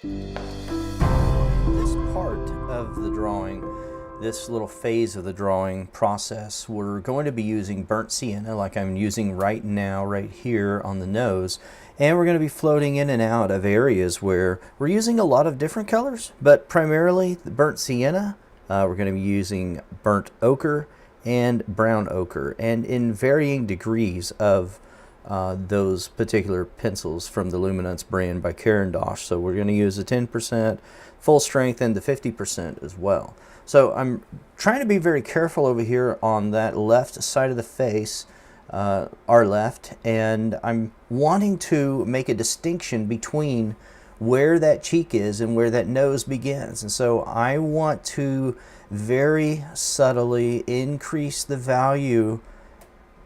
This part of the drawing, this little phase of the drawing process, we're going to be using burnt sienna like I'm using right now, right here on the nose. And we're going to be floating in and out of areas where we're using a lot of different colors, but primarily the burnt sienna. We're going to be using burnt ochre and brown ochre, and in varying degrees of those particular pencils from the Luminance brand by Caran d'Ache. So we're going to use the 10% full strength and the 50% as well. So I'm trying to be very careful over here on that left side of the face, our left, and I'm wanting to make a distinction between where that cheek is and where that nose begins. And so I want to very subtly increase the value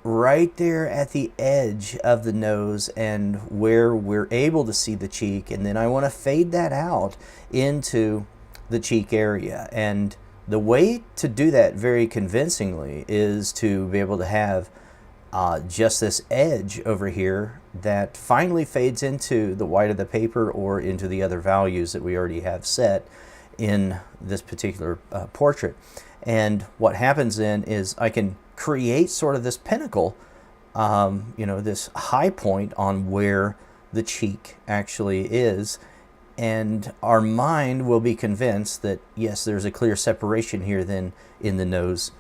right there at the edge of the nose and where we're able to see the cheek, and then I want to fade that out into the cheek area. And the way to do that very convincingly is to be able to have just this edge over here that finally fades into the white of the paper or into the other values that we already have set in this particular portrait. And what happens then is I can create sort of this pinnacle, this high point on where the cheek actually is, and our mind will be convinced that yes, there's a clear separation here then in the nose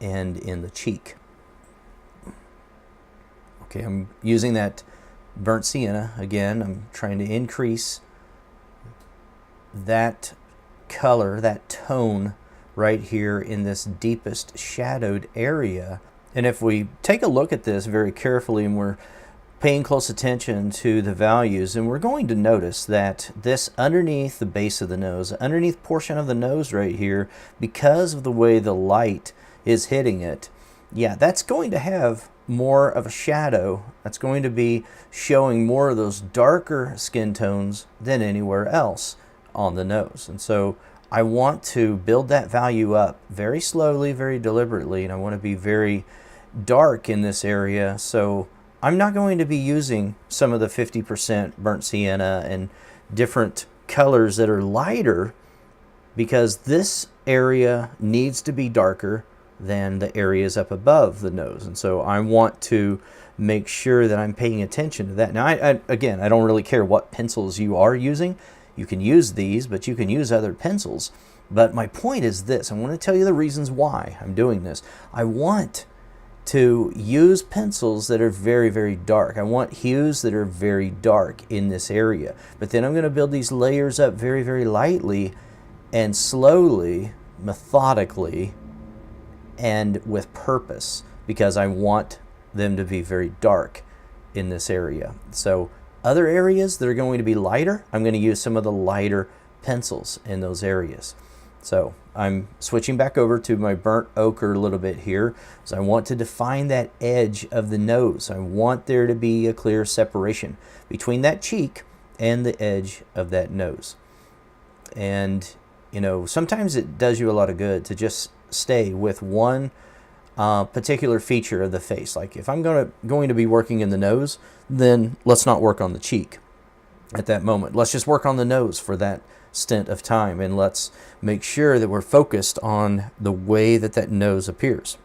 and in the cheek. Okay, I'm using that burnt sienna again. I'm trying to increase that color, that tone right here in this deepest shadowed area. And if we take a look at this very carefully and we're paying close attention to the values, and we're going to notice that this underneath the base of the nose, underneath portion of the nose right here, because of the way the light is hitting it, yeah, that's going to have more of a shadow. That's going to be showing more of those darker skin tones than anywhere else on the nose. And so I want to build that value up very slowly, very deliberately, and I want to be very dark in this area. So I'm not going to be using some of the 50% burnt sienna and different colors that are lighter, because this area needs to be darker than the areas up above the nose. And so I want to make sure that I'm paying attention to that. Now, again, I don't really care what pencils you are using. You can use these, but you can use other pencils. But my point is this. I want to tell you the reasons why I'm doing this. I want to use pencils that are very, very dark. I want hues that are very dark in this area. But then I'm going to build these layers up very, very lightly and slowly, methodically, and with purpose, because I want them to be very dark in this area. So other areas that are going to be lighter, I'm going to use some of the lighter pencils in those areas. So I'm switching back over to my burnt ochre a little bit here, so I want to define that edge of the nose. I want there to be a clear separation between that cheek and the edge of that nose. And sometimes it does you a lot of good to just stay with one particular feature of the face. Like if I'm going to be working in the nose, then let's not work on the cheek at that moment. Let's just work on the nose for that stint of time, and let's make sure that we're focused on the way that that nose appears.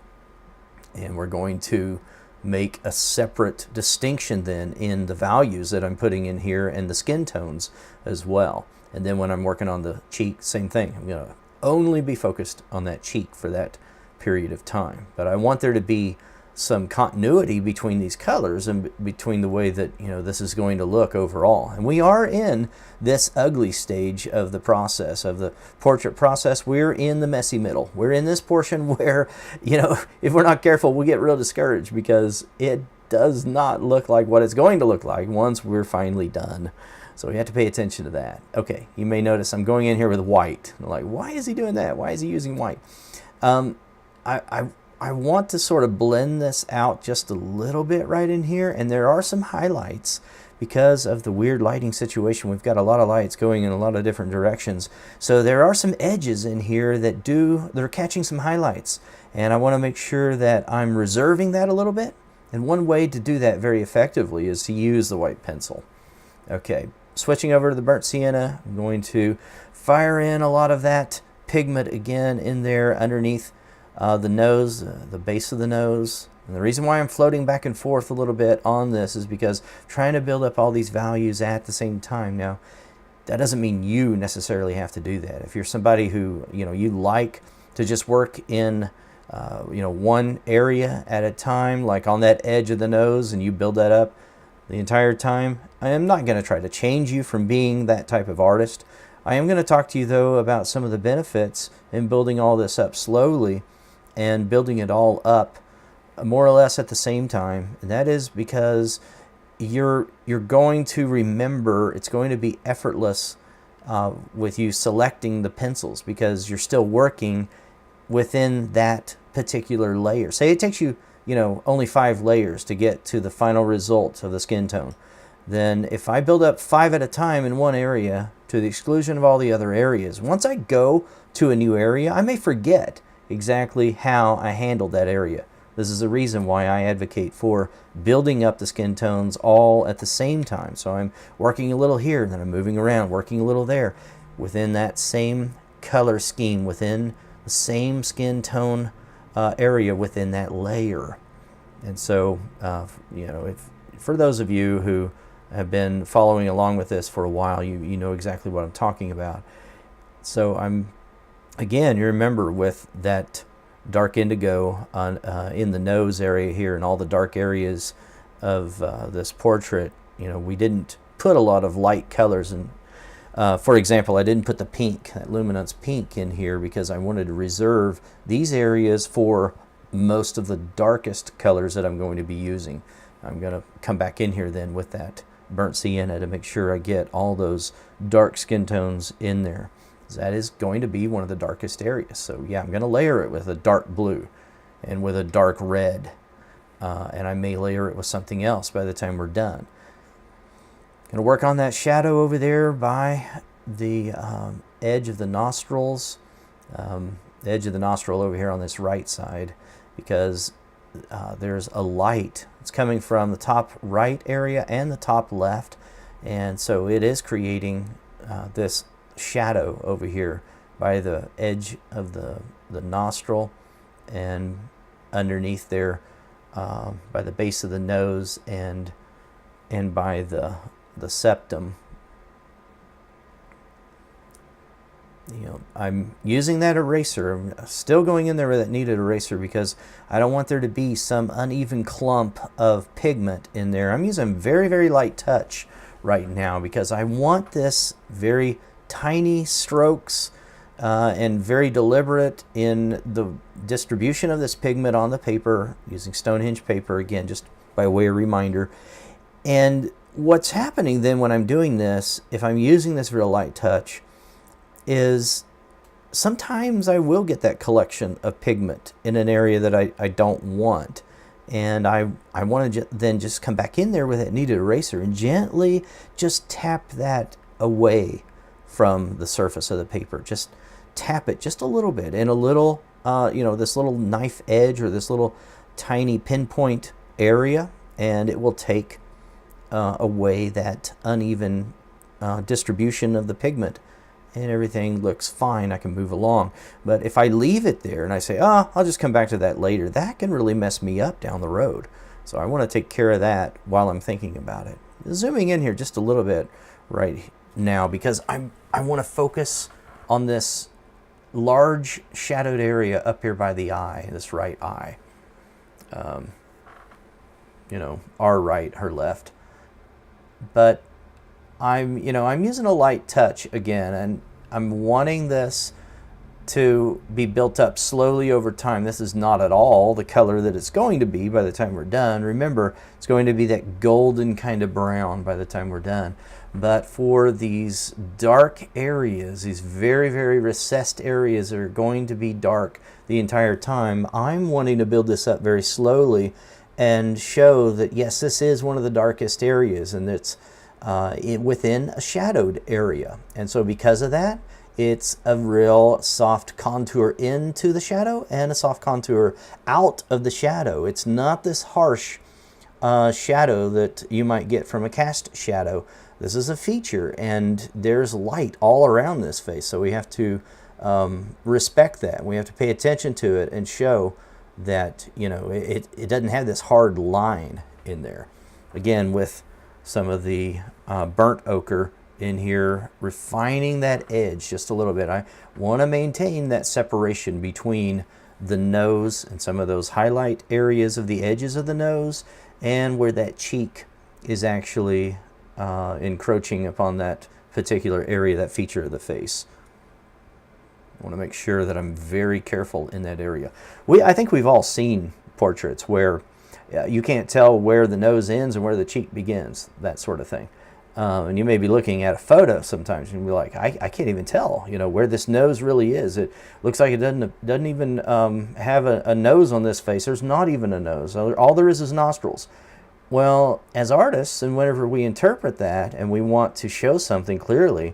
And we're going to make a separate distinction then in the values that I'm putting in here and the skin tones as well. And then when I'm working on the cheek, same thing. I'm going to only be focused on that cheek for that period of time. But I want there to be some continuity between these colors and between the way that this is going to look overall. And we are in this ugly stage of the process, of the portrait process. We're in the messy middle. We're in this portion where if we're not careful, we get real discouraged, because it does not look like what it's going to look like once we're finally done. So we have to pay attention to that. Okay, you may notice I'm going in here with white. I'm like, why is he doing that? Why is he using white? I want to sort of blend this out just a little bit right in here, and there are some highlights because of the weird lighting situation. We've got a lot of lights going in a lot of different directions. So there are some edges in here they're catching some highlights, and I want to make sure that I'm reserving that a little bit. And one way to do that very effectively is to use the white pencil. Okay, switching over to the burnt sienna, I'm going to fire in a lot of that pigment again in there underneath the nose, the base of the nose. And the reason why I'm floating back and forth a little bit on this is because I'm trying to build up all these values at the same time. Now, that doesn't mean you necessarily have to do that. If you're somebody who, you like to just work in, one area at a time, like on that edge of the nose, and you build that up the entire time, I am not going to try to change you from being that type of artist. I am going to talk to you, though, about some of the benefits in building all this up slowly and building it all up more or less at the same time. And that is because you're going to remember it's going to be effortless with you selecting the pencils, because you're still working within that particular layer. Say it takes you, only 5 layers to get to the final result of the skin tone. Then if I build up 5 at a time in one area to the exclusion of all the other areas, once I go to a new area, I may forget exactly how I handled that area. This is the reason why I advocate for building up the skin tones all at the same time. So I'm working a little here, and then I'm moving around, working a little there, within that same color scheme, within the same skin tone area within that layer. And so, for those of you who have been following along with this for a while, you know exactly what I'm talking about. So again, you remember with that dark indigo on in the nose area here and all the dark areas of this portrait, we didn't put a lot of light colors in. For example, I didn't put the pink, that luminance pink, in here because I wanted to reserve these areas for most of the darkest colors that I'm going to be using. I'm going to come back in here then with that burnt sienna to make sure I get all those dark skin tones in there. That is going to be one of the darkest areas. So yeah, I'm going to layer it with a dark blue and with a dark red. And I may layer it with something else by the time we're done. Going to work on that shadow over there by the edge of the nostrils, the edge of the nostril over here on this right side, because there's a light. It's coming from the top right area and the top left, and so it is creating this shadow over here by the edge of the nostril and underneath there by the base of the nose and by the septum. I'm using that eraser. I'm still going in there with that kneaded eraser because I don't want there to be some uneven clump of pigment in there. I'm using very, very light touch right now because I want this very tiny strokes and very deliberate in the distribution of this pigment on the paper, using Stonehenge paper, again, just by way of reminder. And what's happening then when I'm doing this, if I'm using this real light touch, is sometimes I will get that collection of pigment in an area that I don't want. And I want to then just come back in there with that kneaded eraser and gently just tap that away from the surface of the paper. Just tap it just a little bit in a little, this little knife edge or this little tiny pinpoint area, and it will take away that uneven distribution of the pigment, and everything looks fine. I can move along. But if I leave it there and I say, I'll just come back to that later, that can really mess me up down the road. So I want to take care of that while I'm thinking about it. Zooming in here just a little bit right now because I want to focus on this large shadowed area up here by the eye, this right eye. Our right, her left. But I'm using a light touch again, and I'm wanting this to be built up slowly over time. This is not at all the color that it's going to be by the time we're done. Remember, it's going to be that golden kind of brown by the time we're done. But for these dark areas, these very, very recessed areas that are going to be dark the entire time, I'm wanting to build this up very slowly and show that, yes, this is one of the darkest areas, and it's within a shadowed area. And so because of that, it's a real soft contour into the shadow and a soft contour out of the shadow. It's not this harsh shadow that you might get from a cast shadow. this is a feature, and there's light all around this face, so we have to respect that. We have to pay attention to it and show that, you know, it doesn't have this hard line in there. Again, with some of the burnt ochre in here, refining that edge just a little bit. I want to maintain that separation between the nose and some of those highlight areas of the edges of the nose, and where that cheek is actually encroaching upon that particular area, that feature of the face. I want to make sure that I'm very careful in that area. I think we've all seen portraits where you can't tell where the nose ends and where the cheek begins, that sort of thing. And you may be looking at a photo sometimes and be like, I can't even tell, you know, where this nose really is. It looks like it doesn't even have a nose on this face. There's not even a nose. All there is nostrils. Well, as artists, and whenever we interpret that and we want to show something clearly,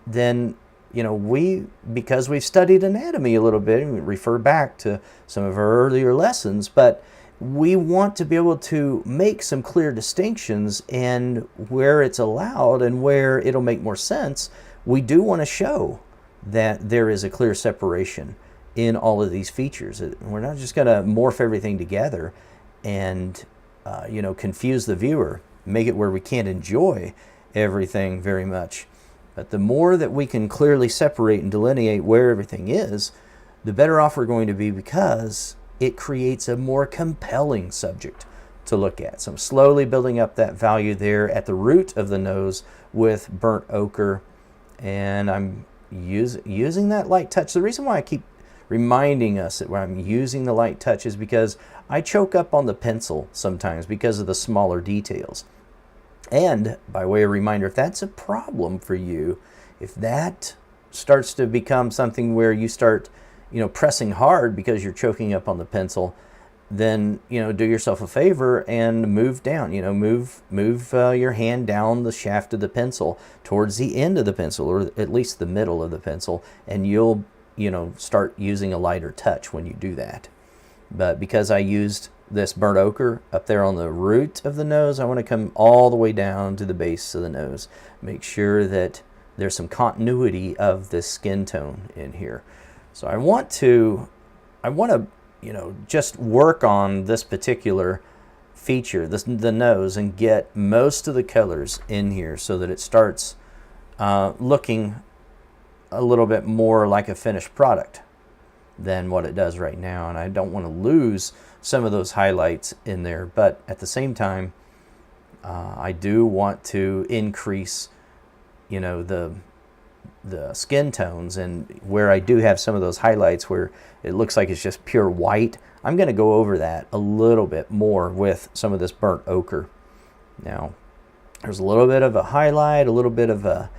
then, you know, because we've studied anatomy a little bit, and we refer back to some of our earlier lessons, but we want to be able to make some clear distinctions, and where it's allowed and where it'll make more sense, we do want to show that there is a clear separation in all of these features. We're not just going to morph everything together and you know, confuse the viewer, make it where we can't enjoy everything very much. But the more that we can clearly separate and delineate where everything is, the better off we're going to be, because it creates a more compelling subject to look at. So I'm slowly building up that value there at the root of the nose with burnt ochre, and I'm using that light touch. The reason why I keep reminding us that when I'm using the light touch is because I choke up on the pencil sometimes because of the smaller details. And by way of reminder, if that's a problem for you, if that starts to become something where you start, you know, pressing hard because you're choking up on the pencil, then, you know, do yourself a favor and move down. You know, move your hand down the shaft of the pencil towards the end of the pencil, or at least the middle of the pencil, and you'll, you know, start using a lighter touch when you do that. But because I used this burnt ochre up there on the root of the nose, I want to come all the way down to the base of the nose. Make sure that there's some continuity of this skin tone in here. So I want to, you know, just work on this particular feature, the nose, and get most of the colors in here so that it starts looking a little bit more like a finished product than what it does right now. And I don't want to lose some of those highlights in there, but at the same time, I do want to increase, you know, the skin tones, and where I do have some of those highlights where it looks like it's just pure white, I'm going to go over that a little bit more with some of this burnt ochre. Now, there's a little bit of a highlight, a little bit of a,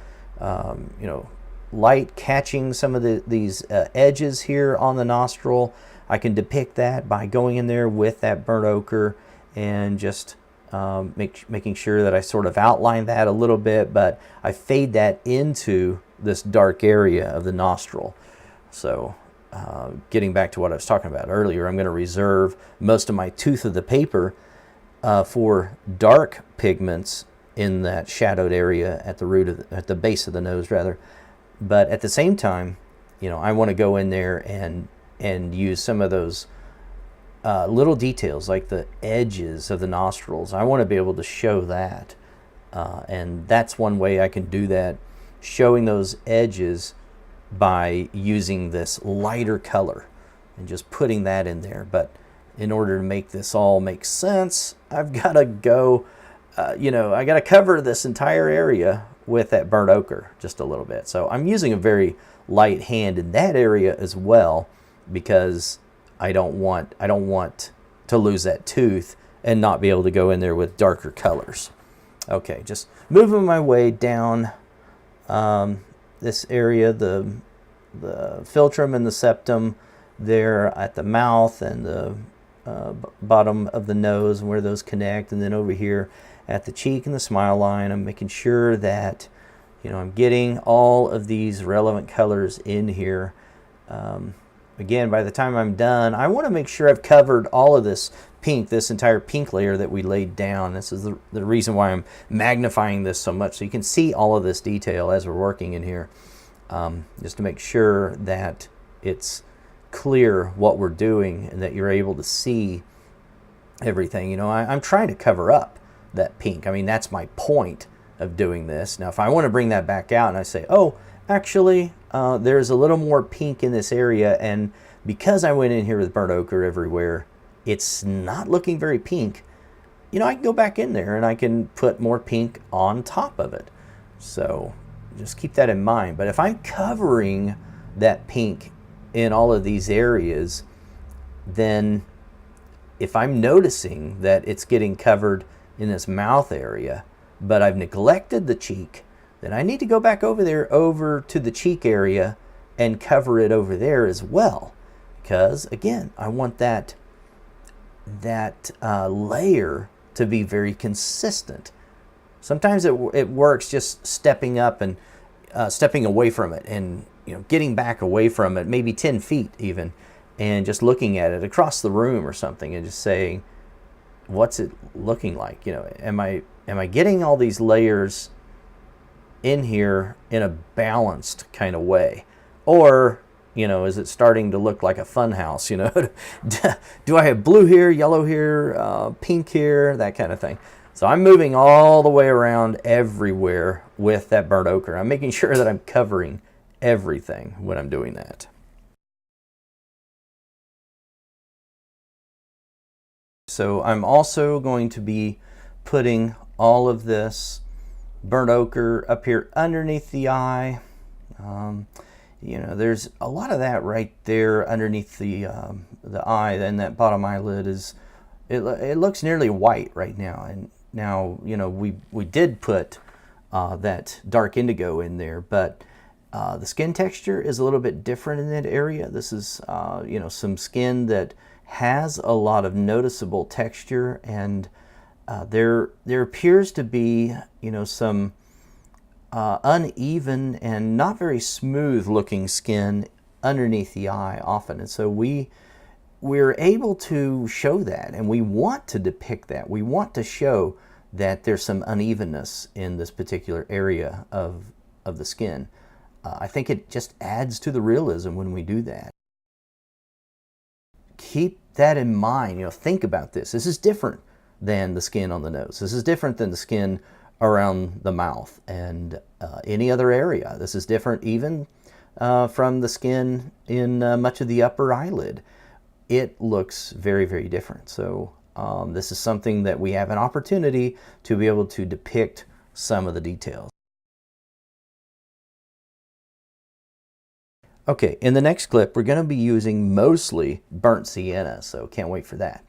you know, light catching some of these edges here on the nostril. I can depict that by going in there with that burnt ochre and just making sure that I sort of outline that a little bit, but I fade that into this dark area of the nostril. So getting back to what I was talking about earlier, I'm going to reserve most of my tooth of the paper for dark pigments in that shadowed area at the root of at the base of the nose rather. But at the same time, you know, I want to go in there and use some of those little details like the edges of the nostrils. I want to be able to show that, and that's one way I can do that, showing those edges by using this lighter color and just putting that in there. But in order to make this all make sense, I've got to go, you know, I got to cover this entire area with that burnt ochre just a little bit. So I'm using a very light hand in that area as well, because I don't want to lose that tooth and not be able to go in there with darker colors. Okay, just moving my way down this area, the philtrum and the septum there at the mouth and the bottom of the nose and where those connect, and then over here at the cheek and the smile line. I'm making sure that, you know, I'm getting all of these relevant colors in here. again, by the time I'm done, I want to make sure I've covered all of this pink, this entire pink layer that we laid down. This is the reason why I'm magnifying this so much, so you can see all of this detail as we're working in here, just to make sure that it's clear what we're doing and that you're able to see everything. You know, I'm trying to cover up that pink. I mean, that's my point of doing this. Now, if I want to bring that back out and I say, oh, actually, there's a little more pink in this area, and because I went in here with burnt ochre everywhere, it's not looking very pink. You know, I can go back in there and I can put more pink on top of it. So just keep that in mind. But if I'm covering that pink in all of these areas, then if I'm noticing that it's getting covered in this mouth area, but I've neglected the cheek, then I need to go back over there, over to the cheek area, and cover it over there as well. Because again, I want that layer to be very consistent. Sometimes it works just stepping up and stepping away from it, and getting back away from it, maybe 10 feet even, and just looking at it across the room or something, and just saying, what's it looking like? Am I getting all these layers in here in a balanced kind of way? Or, is it starting to look like a fun house? Do I have blue here, yellow here, pink here, that kind of thing? So I'm moving all the way around everywhere with that burnt ochre. I'm making sure that I'm covering everything when I'm doing that. So I'm also going to be putting all of this burnt ochre up here underneath the eye. There's a lot of that right there underneath the eye, and that bottom eyelid it looks nearly white right now. And now, we did put that dark indigo in there, but the skin texture is a little bit different in that area. This is, some skin that has a lot of noticeable texture, and there appears to be, some uneven and not very smooth looking skin underneath the eye often. And so we're able to show that, and we want to depict that. We want to show that there's some unevenness in this particular area of the skin. I think it just adds to the realism when we do that. Keep that in mind. Think about this. This is different than the skin on the nose. This is different than the skin around the mouth and any other area. This is different even from the skin in much of the upper eyelid. It looks very, very different. So this is something that we have an opportunity to be able to depict some of the details. Okay, in the next clip, we're going to be using mostly burnt sienna, so can't wait for that.